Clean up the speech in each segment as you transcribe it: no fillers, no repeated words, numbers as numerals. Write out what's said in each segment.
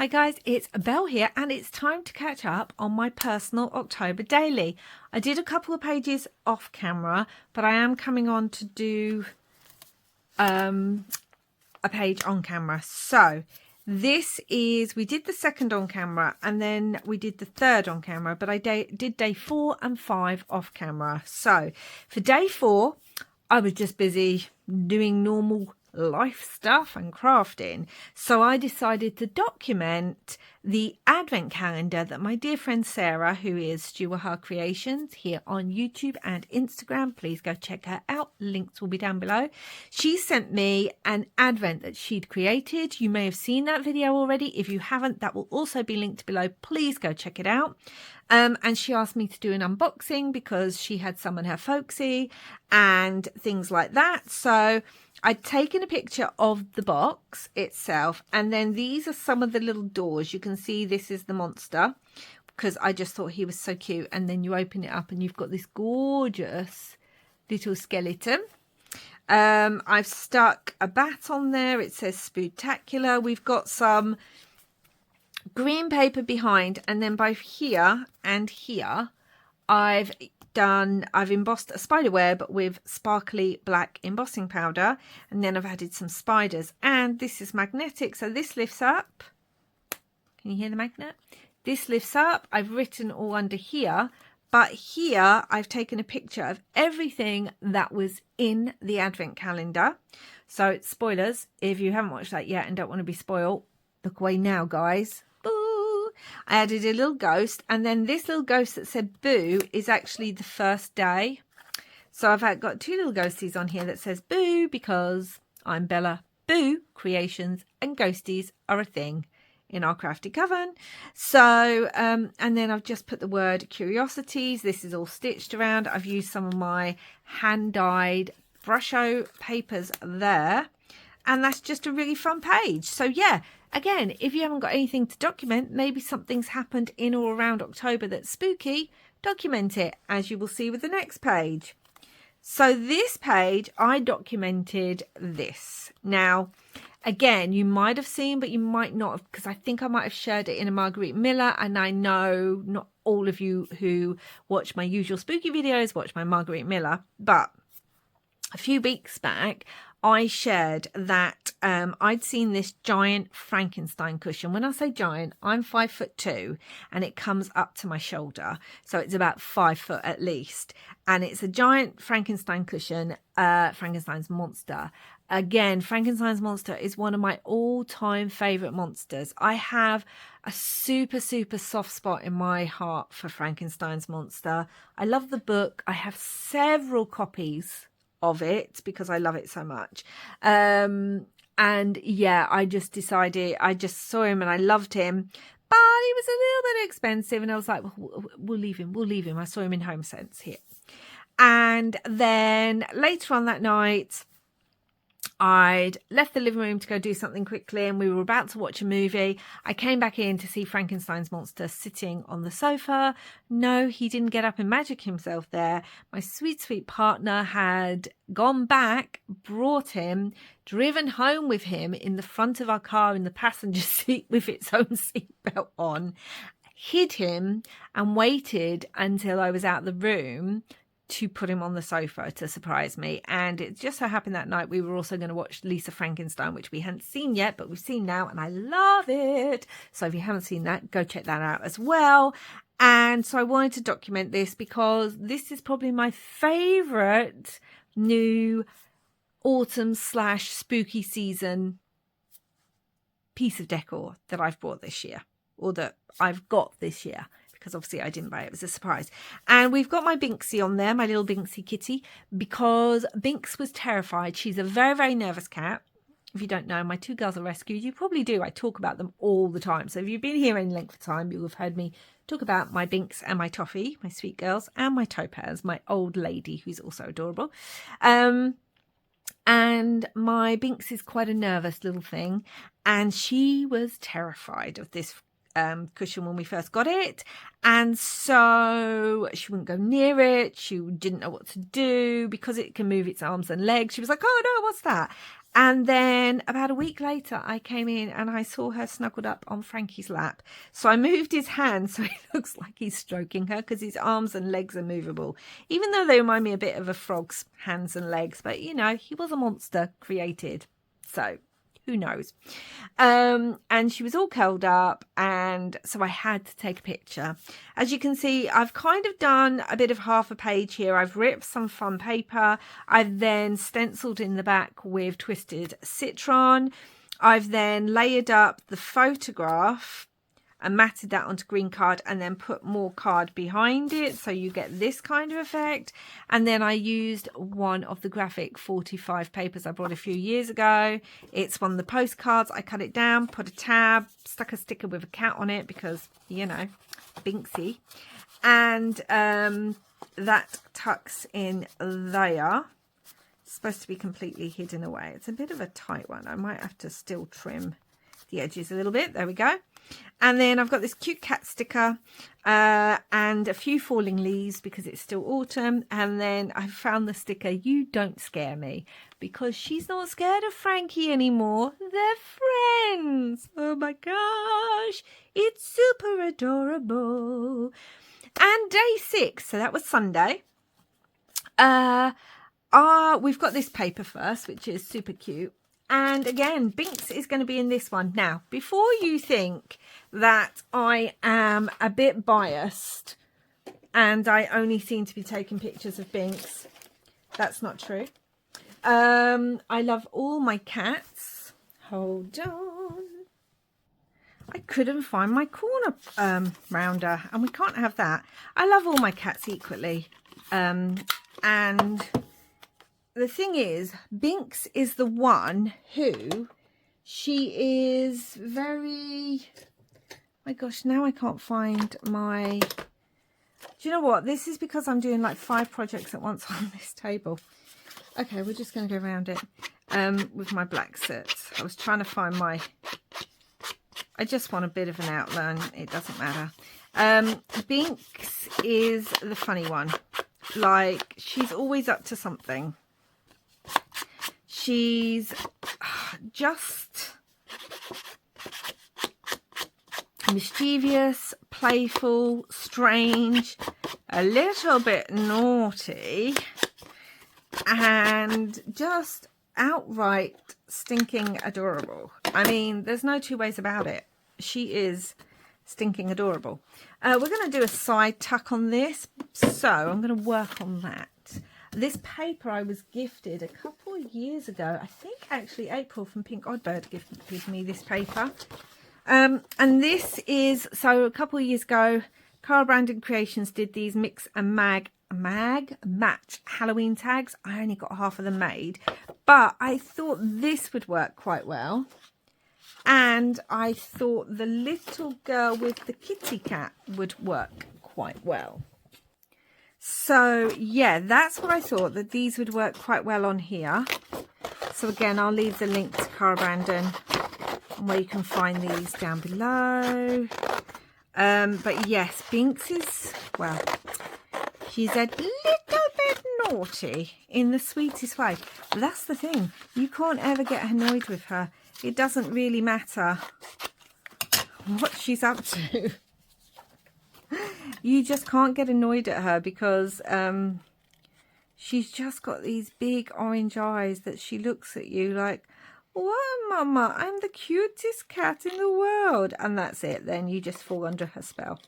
Hi guys, it's Belle here and it's time to catch up on my personal October daily. I did a couple of pages off camera, but I am coming on to do a page on camera. So this is, we did the second on camera and then we did the third on camera, but I did day 4 and 5 off camera. So for day 4, I was just busy doing normal life stuff and crafting, so I decided to document the advent calendar that my dear friend Sarah, who is Stuart Creations here on YouTube and Instagram, please go check her out, links will be down below. She sent me an advent that she'd created. You may have seen that video already. If you haven't, that will also be linked below. Please go check it out. And she asked me to do an unboxing because she had some in her folksy and things like that. So I'd taken a picture of the box itself, and then these are some of the little doors. You can see this is the monster because I just thought he was so cute. And then you open it up and you've got this gorgeous little skeleton. I've stuck a bat on there. It says Spooktacular. We've got some green paper behind, and then by here and here I've embossed a spider web with sparkly black embossing powder, and then I've added some spiders, and this is magnetic, so this lifts up. Can you hear the magnet? This lifts up. I've written all under here, but here I've taken a picture of everything that was in the advent calendar. So it's spoilers if you haven't watched that yet and don't want to be spoiled. Look away now, guys. Boo! I added a little ghost, and then this little ghost that said boo is actually the first day. So I've got two little ghosties on here that says boo because I'm Bella Boo Creations and ghosties are a thing in our crafty coven. So and then I've just put the word curiosities. This is all stitched around. I've used some of my hand-dyed brusho papers there, and that's just a really fun page. So yeah, again, if you haven't got anything to document, maybe something's happened in or around October that's spooky, document it, as you will see with the next page. So this page, I documented this. Now, again, you might have seen, but you might not have, because I think I might have shared it in a Marguerite Miller, and I know not all of you who watch my usual spooky videos watch my Marguerite Miller, but a few weeks back, I shared that I'd seen this giant Frankenstein cushion. When I say giant, I'm 5'2", and it comes up to my shoulder. So it's about 5 foot at least. And it's a giant Frankenstein cushion, Frankenstein's monster. Again, Frankenstein's monster is one of my all-time favourite monsters. I have a super, super soft spot in my heart for Frankenstein's monster. I love the book. I have several copies of it because I love it so much. And yeah, I just decided, I just saw him and I loved him, but he was a little bit expensive, and I was like, we'll leave him. I saw him in Home Sense here. And then later on that night, I'd left the living room to go do something quickly, and we were about to watch a movie. I came back in to see Frankenstein's monster sitting on the sofa. No, he didn't get up and magic himself there. My sweet, sweet partner had gone back, brought him, driven home with him in the front of our car in the passenger seat with its own seatbelt on, hid him and waited until I was out the room to put him on the sofa to surprise me. And it just so happened that night we were also going to watch Lisa Frankenstein, which we hadn't seen yet, but we've seen now, and I love it. So if you haven't seen that, go check that out as well. And so I wanted to document this because this is probably my favorite new autumn / spooky season piece of decor that I've bought this year, or that I've got this year, because obviously I didn't buy it. It was a surprise. And we've got my Binksy on there, my little Binksy kitty, because Binks was terrified. She's a very, very nervous cat. If you don't know, my 2 girls are rescued. You probably do. I talk about them all the time. So if you've been here any length of time, you'll have heard me talk about my Binks and my Toffee, my sweet girls, and my Topaz, my old lady, who's also adorable. And my Binks is quite a nervous little thing, and she was terrified of this cushion when we first got it, and so she wouldn't go near it. She didn't know what to do because it can move its arms and legs. She was like, oh no, what's that? And then about a week later, I came in and I saw her snuggled up on Frankie's lap. So I moved his hand so it looks like he's stroking her, because his arms and legs are movable, even though they remind me a bit of a frog's hands and legs. But, you know, he was a monster created. So who knows? And she was all curled up, and so I had to take a picture. As you can see, I've kind of done a bit of half a page here. I've ripped some fun paper. I've then stenciled in the back with twisted citron. I've then layered up the photograph and matted that onto green card, and then put more card behind it, so you get this kind of effect. And then I used one of the graphic 45 papers I bought a few years ago. It's one of the postcards. I cut it down, put a tab, stuck a sticker with a cat on it because, you know, Binksy. And that tucks in there. It's supposed to be completely hidden away. It's a bit of a tight one. I might have to still trim the edges a little bit. There we go. And then I've got this cute cat sticker and a few falling leaves because it's still autumn. And then I found the sticker, "You Don't Scare Me," because she's not scared of Frankie anymore. They're friends. Oh my gosh, it's super adorable. And day 6, so that was Sunday. We've got this paper first, which is super cute. And again, Binks is going to be in this one. Now, before you think that I am a bit biased and I only seem to be taking pictures of Binks, that's not true. I love all my cats. Hold on. I couldn't find my corner rounder, and we can't have that. I love all my cats equally. And the thing is, Binks is the one who, she is very, my gosh, now I can't find my, do you know what? This is because I'm doing like 5 projects at once on this table. Okay, we're just going to go around it with my black sets. I was trying to find my, I just want a bit of an outline. It doesn't matter. Binks is the funny one. Like, she's always up to something. She's just mischievous, playful, strange, a little bit naughty, and just outright stinking adorable. I mean, there's no two ways about it. She is stinking adorable. We're going to do a side tuck on this, so I'm going to work on that. This paper I was gifted a couple of years ago. I think actually April from Pink Oddbird gifted me this paper. And this is, so a couple of years ago, Carl Brandon Creations did these mix and match Halloween tags. I only got half of them made, but I thought this would work quite well. And I thought the little girl with the kitty cat would work quite well. So yeah, that's what I thought, that these would work quite well on here. So again, I'll leave the link to Carl Brandon and where you can find these down below. But yes, Binks is, well, she's a little bit naughty in the sweetest way. But that's the thing, you can't ever get annoyed with her. It doesn't really matter what she's up to. You just can't get annoyed at her because she's just got these big orange eyes that she looks at you like, "Wow, Mama, I'm the cutest cat in the world." And that's it. Then you just fall under her spell.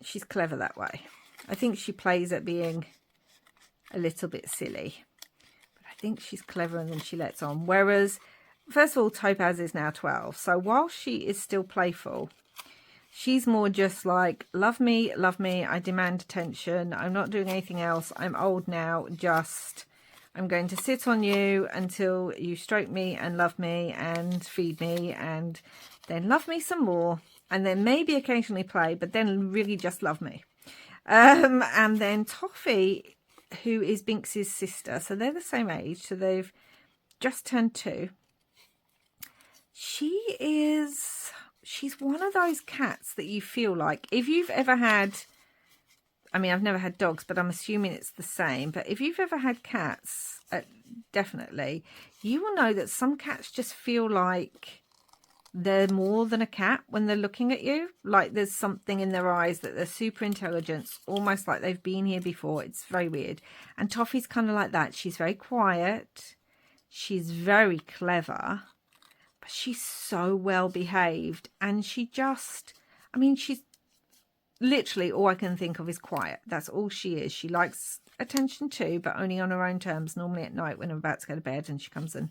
She's clever that way. I think she plays at being a little bit silly. But I think she's clever and then she lets on. Whereas, first of all, Topaz is now 12. So while she is still playful, she's more just like, love me, I demand attention, I'm not doing anything else, I'm old now, just, I'm going to sit on you until you stroke me and love me and feed me and then love me some more and then maybe occasionally play, but then really just love me. And then Toffee, who is Binks's sister, so they're the same age, so they've just turned 2. She's one of those cats that you feel like, if you've ever had I mean, I've never had dogs, but I'm assuming it's the same. But if you've ever had cats, definitely, you will know that some cats just feel like they're more than a cat when they're looking at you. Like there's something in their eyes, that they're super intelligent, almost like they've been here before. It's very weird. And Toffee's kind of like that. She's very quiet. She's very clever. But she's so well behaved. And she just, I mean, she's literally, all I can think of is quiet. That's all she is. She likes attention too, but only on her own terms. Normally at night when I'm about to go to bed and she comes and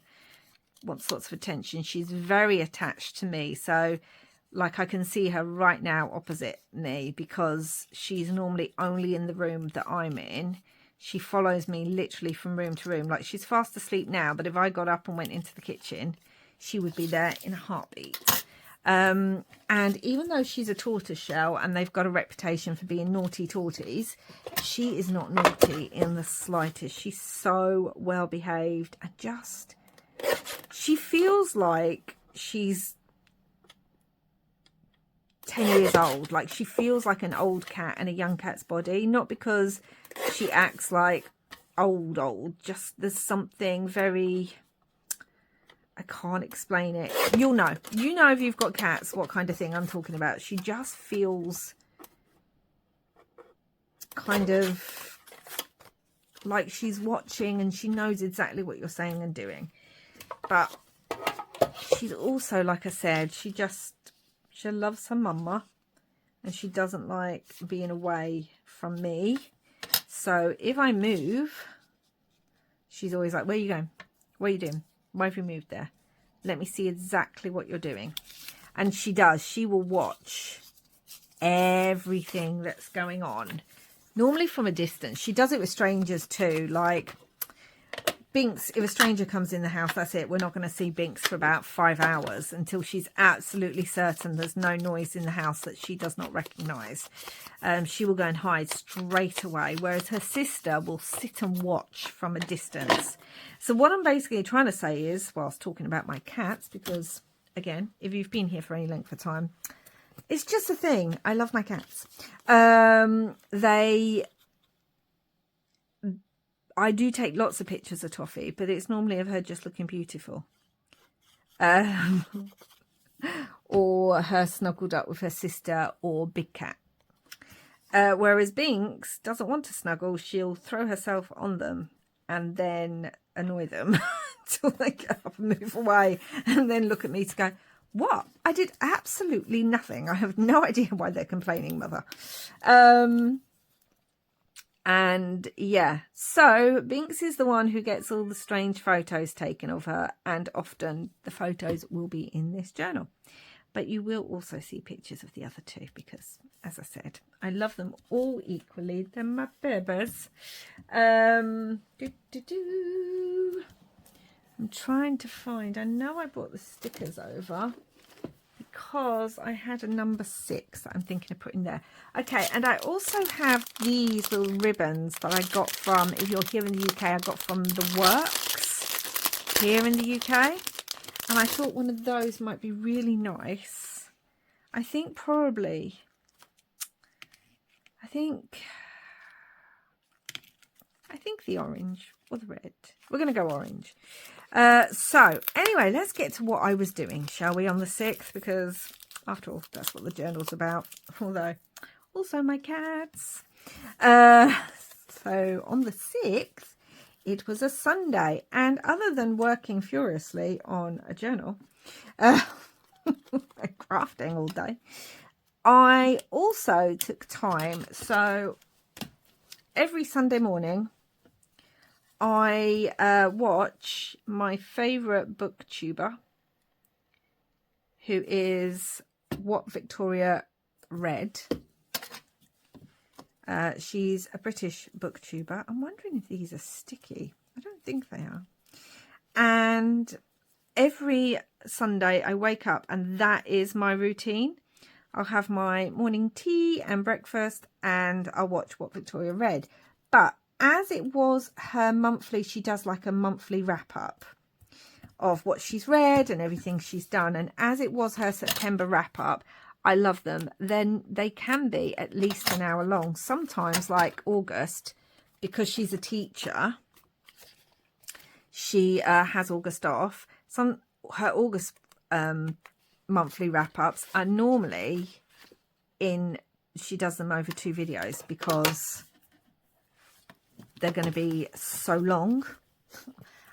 wants lots of attention. She's very attached to me. So like I can see her right now opposite me, because she's normally only in the room that I'm in. She follows me literally from room to room. Like she's fast asleep now, but if I got up and went into the kitchen, she would be there in a heartbeat. And even though she's a tortoiseshell and they've got a reputation for being naughty torties, she is not naughty in the slightest. She's so well behaved, and just, she feels like she's 10 years old. Like she feels like an old cat in a young cat's body, not because she acts like old, just there's something very, I can't explain it. You'll know. You know if you've got cats what kind of thing I'm talking about. She just feels kind of like she's watching and she knows exactly what you're saying and doing. But she's also, like I said, she loves her mama, and she doesn't like being away from me. So if I move, she's always like, where are you going? What are you doing? Why have you moved there? Let me see exactly what you're doing. And she does. She will watch everything that's going on. Normally from a distance. She does it with strangers too. Like Binks, if a stranger comes in the house, that's it. We're not going to see Binks for about 5 hours until she's absolutely certain there's no noise in the house that she does not recognise. She will go and hide straight away, whereas her sister will sit and watch from a distance. So what I'm basically trying to say is, whilst talking about my cats, because again, if you've been here for any length of time, it's just a thing. I love my cats. I do take lots of pictures of Toffee, but it's normally of her just looking beautiful. Or her snuggled up with her sister or Big Cat. Whereas Binks doesn't want to snuggle. She'll throw herself on them and then annoy them until they get up and move away, and then look at me to go, what? I did absolutely nothing. I have no idea why they're complaining, mother. And yeah, so Binks is the one who gets all the strange photos taken of her, and often the photos will be in this journal. But you will also see pictures of the other two because, as I said, I love them all equally. They're my babies. I'm trying to find, I know I brought the stickers over because I had a number 6 that I'm thinking of putting there. Okay, and I also have these little ribbons that I got from, if you're here in the UK, I got from The Works here in the UK. And I thought one of those might be really nice. I think the orange or the red. We're going to go orange. So anyway, let's get to what I was doing, shall we, on the 6th? Because after all, that's what the journal's about. Although, also my cats. So on the 6th, it was a Sunday. And other than working furiously on a journal, crafting all day, I also took time. So every Sunday morning, I watch my favourite booktuber, who is What Victoria Read. She's a British booktuber. I'm wondering if these are sticky. I don't think they are. And every Sunday I wake up and that is my routine. I'll have my morning tea and breakfast and I'll watch What Victoria Read. But as it was her monthly, she does like a monthly wrap up of what she's read and everything she's done. And as it was her September wrap up, I love them. Then they can be at least an hour long. Sometimes, like August, because she's a teacher, she has August off. Her August monthly wrap-ups are normally she does them over 2 videos because they're going to be so long.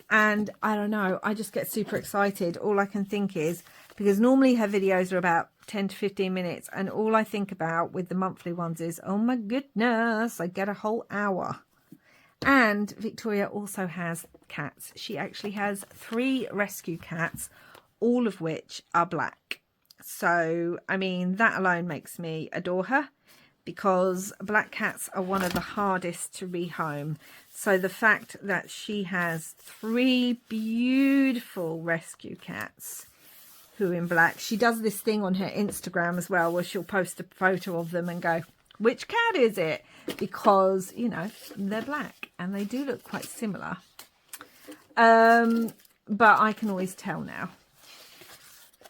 And I don't know, I just get super excited. All I can think is, because normally her videos are about 10 to 15 minutes, and all I think about with the monthly ones is, oh my goodness, I get a whole hour. And Victoria also has cats. She actually has 3 rescue cats, all of which are black. So, I mean, that alone makes me adore her, because black cats are one of the hardest to rehome. So the fact that she has 3 beautiful rescue cats who are in black. She does this thing on her Instagram as well, where she'll post a photo of them and go, which cat is it? Because, you know, they're black and they do look quite similar. But I can always tell now.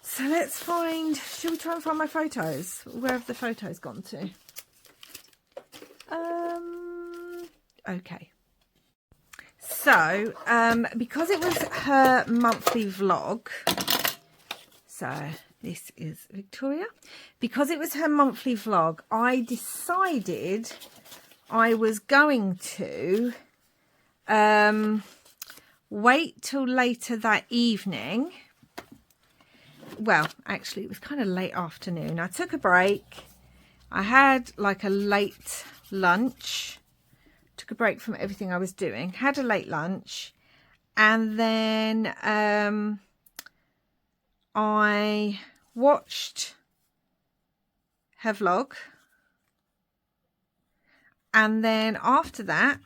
So let's find, shall we try and find my photos? Where have the photos gone to? Okay. So, because it was her monthly vlog, so this is Victoria. Because it was her monthly vlog, I decided I was going to wait till later that evening. Well, actually, it was kind of late afternoon. I took a break. I had like a late lunch. Took a break from everything I was doing. Had a late lunch. And then I watched her vlog. And then after that,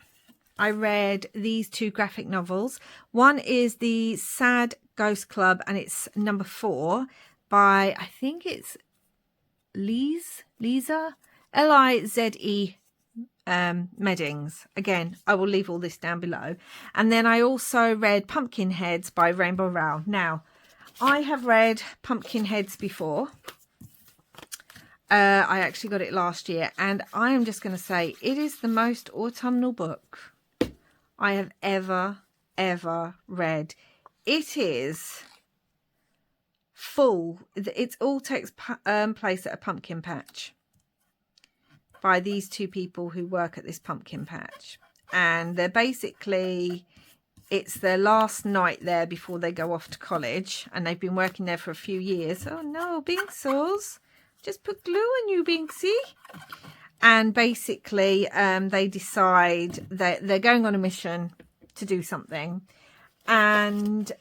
I read these 2 graphic novels. One is the Sad Ghost Club, and it's number 4 by, I think it's Lize Lize Meddings. Again, I will leave all this down below. And then I also read Pumpkinheads by Rowell. Now, I have read Pumpkinheads before. I actually got it last year, and I am just going to say it is the most autumnal book I have ever read. It is full. It all takes place at a pumpkin patch by these 2 people who work at this pumpkin patch, and they're basically, it's their last night there before they go off to college, and they've been working there for a few years. Oh no, Binksos, just put glue on you, Binksy. And basically they decide that they're going on a mission to do something, and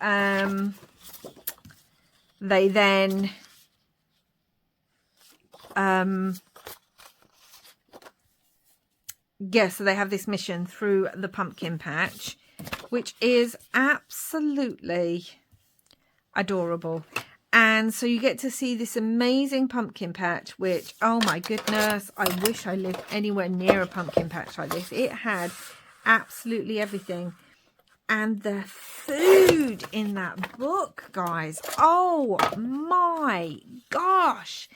they then so they have this mission through the pumpkin patch, which is absolutely adorable. And so you get to see this amazing pumpkin patch, which, oh my goodness, I wish I lived anywhere near a pumpkin patch like this. It had absolutely everything. And the food in that book, guys, oh my gosh.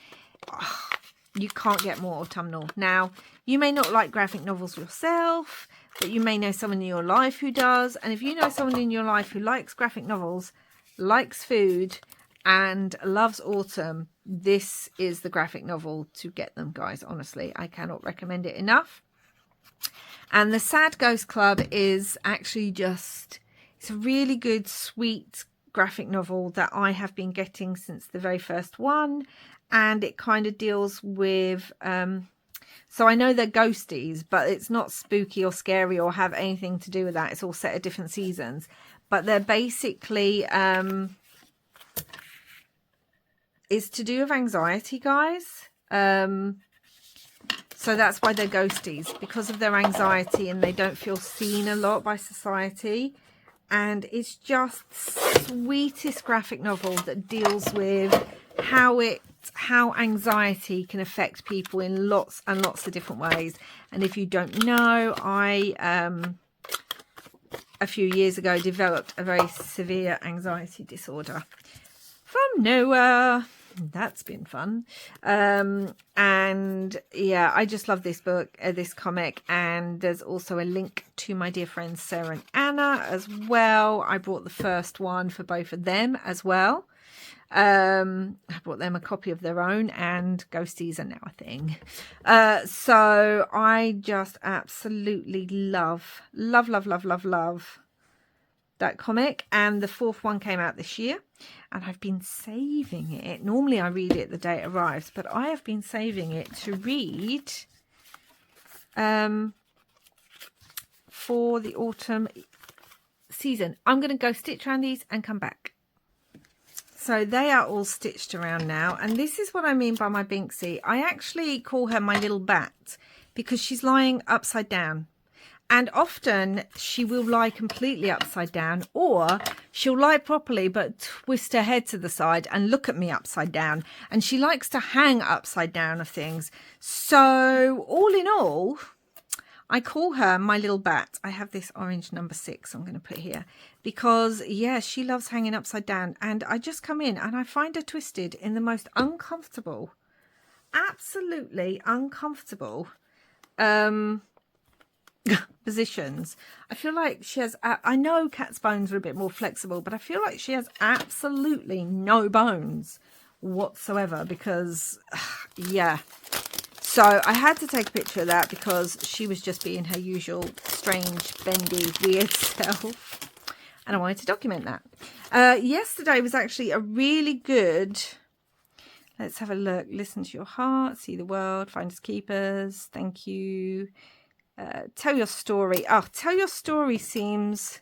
Oh, you can't get more autumnal. Now, you may not like graphic novels yourself, but you may know someone in your life who does. And if you know someone in your life who likes graphic novels, likes food, and loves autumn, this is the graphic novel to get them, guys. Honestly, I cannot recommend it enough. And the Sad Ghost Club is actually just, it's a really good, sweet graphic novel that I have been getting since the very first one. And it kind of deals with, so I know they're ghosties, but it's not spooky or scary or have anything to do with that. It's all set at different seasons. But they're basically, it's to do with anxiety, guys. So that's why they're ghosties, because of their anxiety, and they don't feel seen a lot by society. And it's just the sweetest graphic novel that deals with how anxiety can affect people in lots and lots of different ways. And if you don't know, I a few years ago developed a very severe anxiety disorder from nowhere. That's been fun. And yeah, I just love this book, this comic. And there's also a link to my dear friends Sarah and Anna as well. I brought the first one for both of them as well. I brought them a copy of their own, and ghosties are now a thing. So I just absolutely love that comic. And the fourth one came out this year, and I've been saving it. Normally I read it the day it arrives, but I have been saving it to read for the autumn season. I'm going to go stitch around these and come back. So they are all stitched around now. And this is what I mean by my Binksy. I actually call her my little bat because she's lying upside down. And often she will lie completely upside down, or she'll lie properly but twist her head to the side and look at me upside down. And she likes to hang upside down of things. So all in all, I call her my little bat. I have this orange number 6 I'm going to put here because, yeah, she loves hanging upside down. And I just come in and I find her twisted in the most uncomfortable, absolutely uncomfortable positions. I feel like she has, I know cat's bones are a bit more flexible, but I feel like she has absolutely no bones whatsoever because, yeah. So I had to take a picture of that because she was just being her usual strange, bendy, weird self. And I wanted to document that. Yesterday was actually a really good, let's have a look. Listen to your heart, see the world, finders keepers. Thank you. Tell your story. Oh, tell your story seems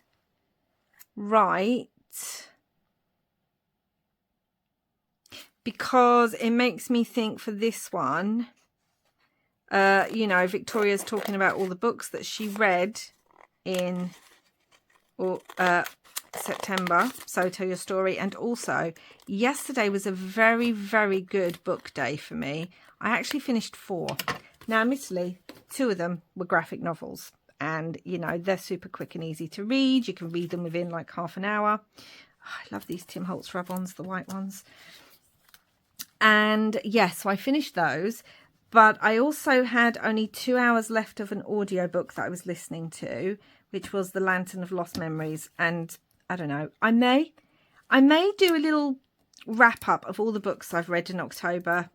right because it makes me think for this one, you know, Victoria's talking about all the books that she read in September. So tell your story. And also yesterday was a very, very good book day for me. I actually finished 4. Now, admittedly, 2 of them were graphic novels, and you know, they're super quick and easy to read. You can read them within like half an hour. Oh, I love these Tim Holtz rub-ons, the white ones. And yes, so I finished those, but I also had only 2 hours left of an audiobook that I was listening to, which was The Lantern of Lost Memories. And I don't know, I may do a little wrap up of all the books I've read in October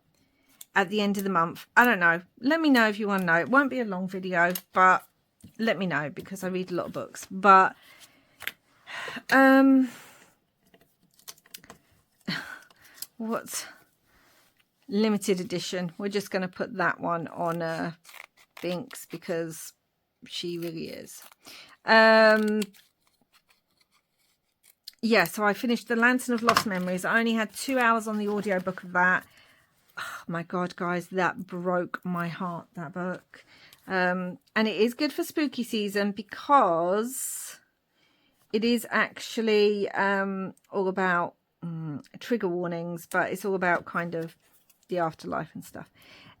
at the end of the month. I don't know. Let me know if you want to know. It won't be a long video, but let me know because I read a lot of books. But what's limited edition? We're just going to put that one on Binks because she really is. Yeah, so I finished The Lantern of Lost Memories. I only had 2 hours on the audiobook of that. Oh my God, guys, that broke my heart, that book. And it is good for spooky season because it is actually all about trigger warnings, but it's all about kind of the afterlife and stuff.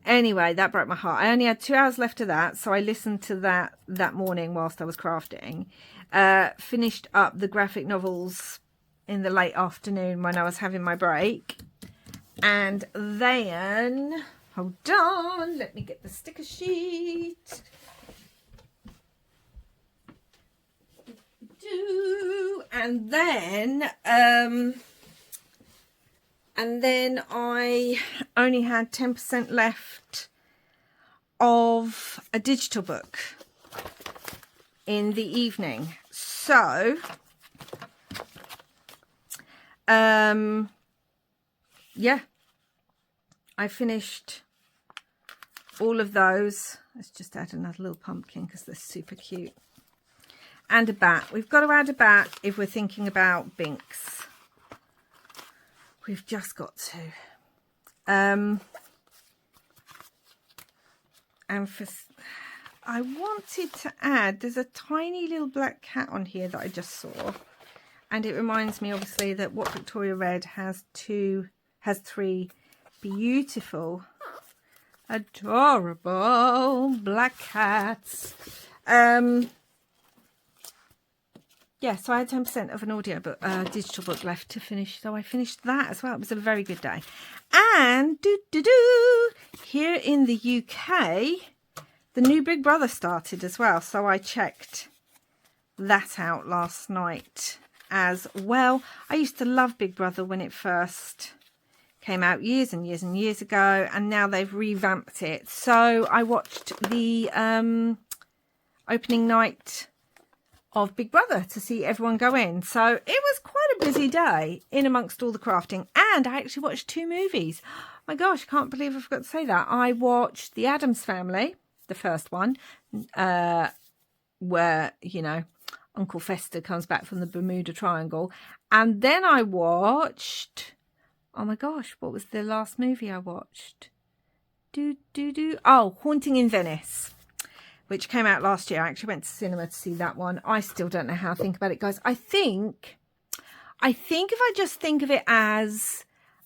Anyway, that broke my heart. I only had 2 hours left of that, so I listened to that morning whilst I was crafting. Finished up the graphic novels in the late afternoon when I was having my break. And then, hold on, let me get the sticker sheet. And then I only had 10% left of a digital book in the evening. So, yeah, I finished all of those. Let's just add another little pumpkin because they're super cute. And a bat. We've got to add a bat if we're thinking about Binks. We've just got to. And I wanted to add, there's a tiny little black cat on here that I just saw. And it reminds me, obviously, that What Victoria Read has 3 beautiful, adorable black cats. Yeah, so I had 10% of an audio book, digital book left to finish. So I finished that as well. It was a very good day. And here in the UK, the new Big Brother started as well. So I checked that out last night as well. I used to love Big Brother when it first came out years and years and years ago, and now they've revamped it. So I watched the opening night of Big Brother to see everyone go in. So it was quite a busy day in amongst all the crafting, and I actually watched 2 movies. My gosh, I can't believe I forgot to say that. I watched The Addams Family, the first one, where, you know, Uncle Fester comes back from the Bermuda Triangle. And then I watched, oh my gosh, what was the last movie I watched? Oh, Haunting in Venice, which came out last year. I actually went to cinema to see that one. I still don't know how to think about it, guys. I think if I just think of it as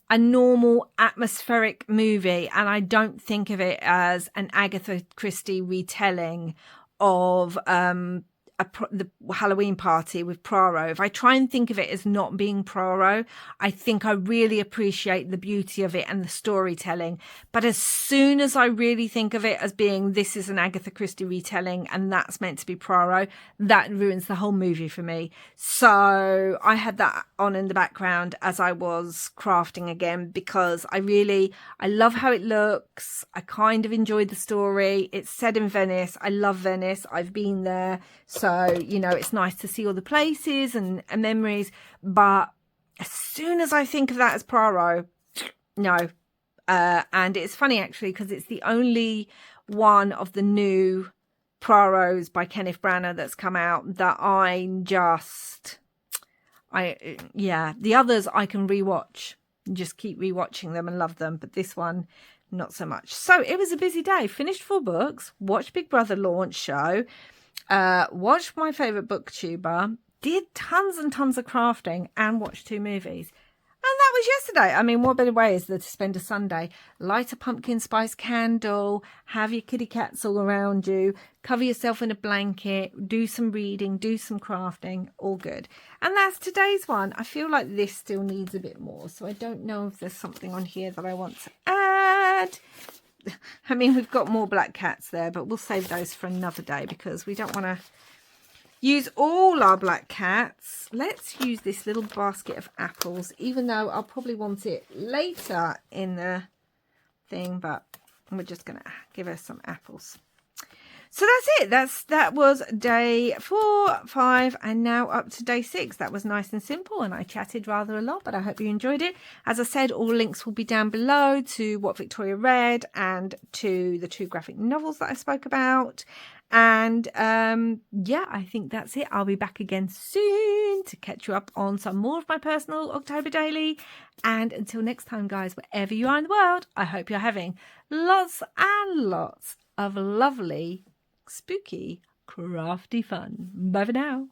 a normal atmospheric movie, and I don't think of it as an Agatha Christie retelling of the Halloween Party with Poirot, if I try and think of it as not being Poirot, I think I really appreciate the beauty of it and the storytelling. But as soon as I really think of it as being, this is an Agatha Christie retelling and that's meant to be Poirot, that ruins the whole movie for me. So I had that on in the background as I was crafting again, because I love how it looks. I kind of enjoyed the story. It's set in Venice. I love Venice. I've been there. So, you know, it's nice to see all the places and memories. But as soon as I think of that as Poirot, no. And it's funny, actually, because it's the only one of the new Poirots by Kenneth Branagh that's come out that the others I can rewatch and just keep rewatching them and love them. But this one, not so much. So it was a busy day. Finished 4 books, watched Big Brother launch show, watched my favourite booktuber, did tons and tons of crafting, and watched 2 movies. And that was yesterday. I mean, what better way is there to spend a Sunday? Light a pumpkin spice candle, have your kitty cats all around you, cover yourself in a blanket, do some reading, do some crafting, all good. And that's today's one. I feel like this still needs a bit more, so I don't know if there's something on here that I want to add. I mean, we've got more black cats there, but we'll save those for another day because we don't want to use all our black cats. Let's use this little basket of apples, even though I'll probably want it later in the thing, but we're just going to give her some apples. So that's it. That was day 4, 5, and now up to day 6. That was nice and simple, and I chatted rather a lot, but I hope you enjoyed it. As I said, all links will be down below to what Victoria read and to the 2 graphic novels that I spoke about. And yeah, I think that's it. I'll be back again soon to catch you up on some more of my personal October daily. And until next time, guys, wherever you are in the world, I hope you're having lots and lots of lovely, spooky, crafty fun. Bye for now.